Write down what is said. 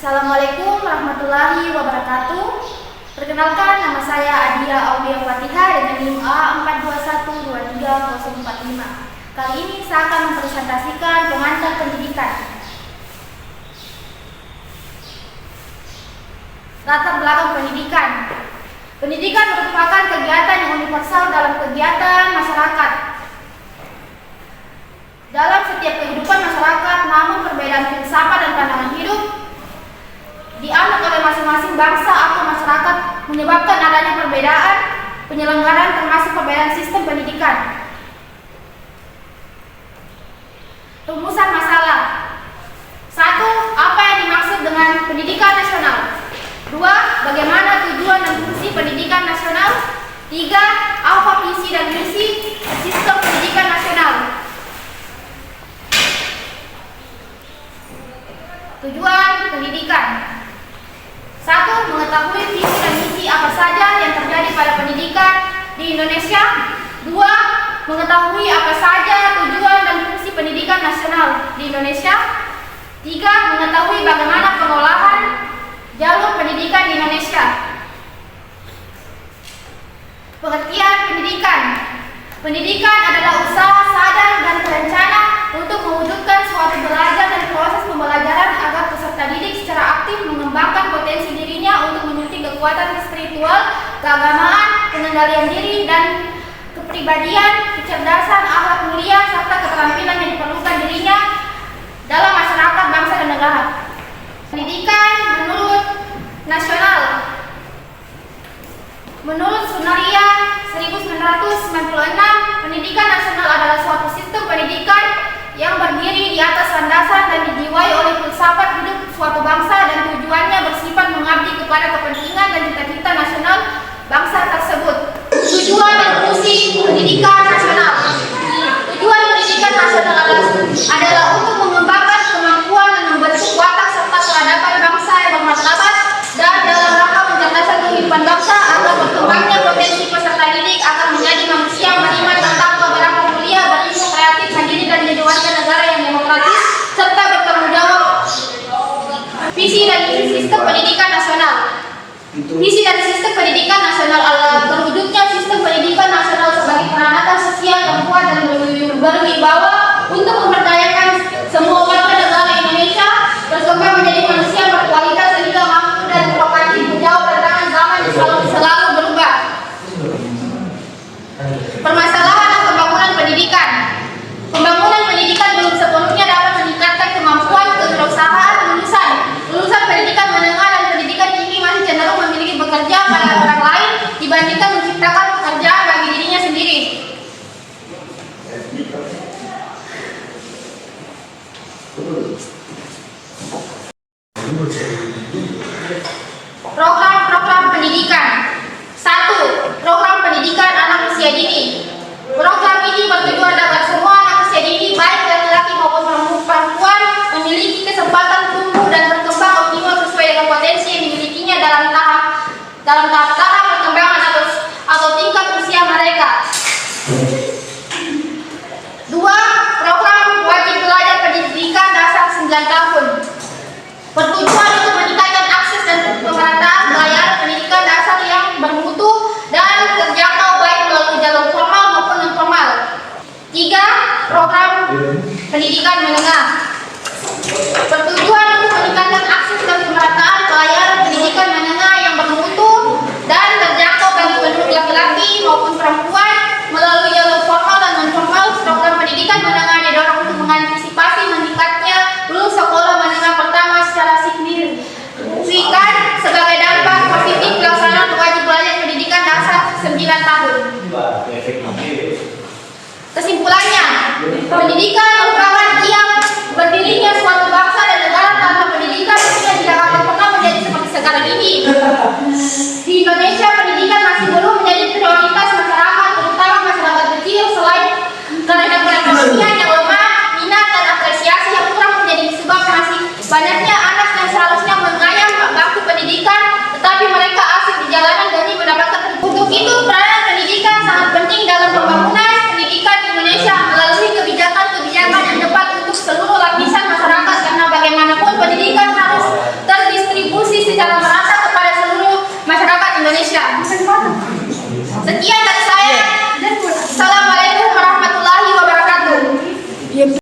Assalamualaikum warahmatullahi wabarakatuh. Perkenalkan, nama saya Adia Aulia Fatihah dengan NIM A42123045. Kali ini saya akan mempresentasikan pengantar pendidikan. Latar belakang pendidikan. Pendidikan merupakan kegiatan yang universal dalam kegiatan masyarakat. Dalam setiap kehidupan masyarakat, namun perbedaan filsafat dan pandangan hidup dianut oleh masing-masing bangsa atau masyarakat menyebabkan adanya perbedaan penyelenggaraan termasuk perbedaan sistem pendidikan. Rumusan masalah. 1. Apa yang dimaksud dengan pendidikan nasional? 2. Bagaimana tujuan dan fungsi pendidikan nasional? 3. Apa visi dan misi sistem pendidikan nasional? Tujuan pendidikan. 1. Mengetahui visi dan misi apa saja yang terjadi pada pendidikan di Indonesia. 2. Mengetahui apa saja tujuan dan fungsi pendidikan nasional di Indonesia. 3. Mengetahui bagaimana pengolahan jalur pendidikan di Indonesia. Pengertian pendidikan. Pendidikan adalah usaha sadar dan terencana untuk mewujudkan suatu belajar dan proses pembelajaran agar peserta didik secara aktif mengembangkan potensi dirinya untuk memiliki kekuatan spiritual, keagamaan, pengendalian diri dan kepribadian, kecerdasan, akhlak mulia, serta keterampilan yang diperlukan dirinya dalam masyarakat, bangsa, dan negara. Pendidikan menurut nasional. Menurut Sunaria 1996, pendidikan nasional adalah suatu sistem pendidikan yang berdiri di atas landasan dan dijiwai oleh filsafat hidup suatu bangsa dan tujuannya bersifat mengabdi kepada kepentingan dan cita-cita nasional bangsa tersebut. Tujuan dan fungsi pendidikan nasional. Tujuan pendidikan nasional adalah untuk mengembangkan kemampuan dan membentuk watak serta peradaban bangsa yang bermartabat dan dalam rangka mencerdaskan kehidupan bangsa agar berkembangnya potensi peserta didik akan menjadi manusia beriman tentang beberapa mulia, berilmu, kreatif, mandiri dan menjadi warga negara yang demokratis serta bertanggung jawab. Visi dan misi sistem pendidikan nasional. Visi dan sistem pendidikan nasional adalah terwujudnya sistem pendidikan nasional sebagai peranakan sosial yang kuat dan berwibawa untuk memperdayakan semua warga negara Indonesia berkembang menjadi manusia berkualitas sehingga mampu dan proaktif menjawab tantangan zaman yang selalu berubah. Permasalahan dan pembangunan pendidikan. Pembangunan pendidikan belum sepenuhnya dapat meningkatkan kemampuan kewirausahaan lulusan. Lulusan pendidikan menengah dan pendidikan tinggi masih cenderung memiliki bekerja pada orang lain dibandingkan menciptakan pekerjaan bagi dirinya sendiri. Program-program pendidikan. 1. Program pendidikan anak usia dini. Program ini bertujuan agar semua anak usia dini baik laki-laki maupun perempuan memiliki kesempatan tumbuh dan berkembang optimal sesuai dengan potensi yang dimilikinya dalam tahap perkembangan atau tingkat usia mereka. 2. Program wajib belajar pendidikan dasar 9 tahun. Bertujuan untuk meningkatkan akses dan pemerataan pelayanan pendidikan dasar yang bermutu dan terjangkau baik melalui jalur formal maupun non formal. 3. Program pendidikan menengah. Bertujuan untuk meningkatkan akses dan pemerataan pelayanan pendidikan menengah yang bermutu dan terjangkau bagi penduduk laki-laki maupun perempuan melalui jalur formal dan non formal. Program pendidikan menengah didorong untuk mengantisipasi meningkatnya lulus sekolah menengah pertama secara signifikan sebagai dampak positif pelaksanaan wajib belajar pendidikan dasar 9 tahun. Kesimpulannya, pendidikan merupakan Indonesia.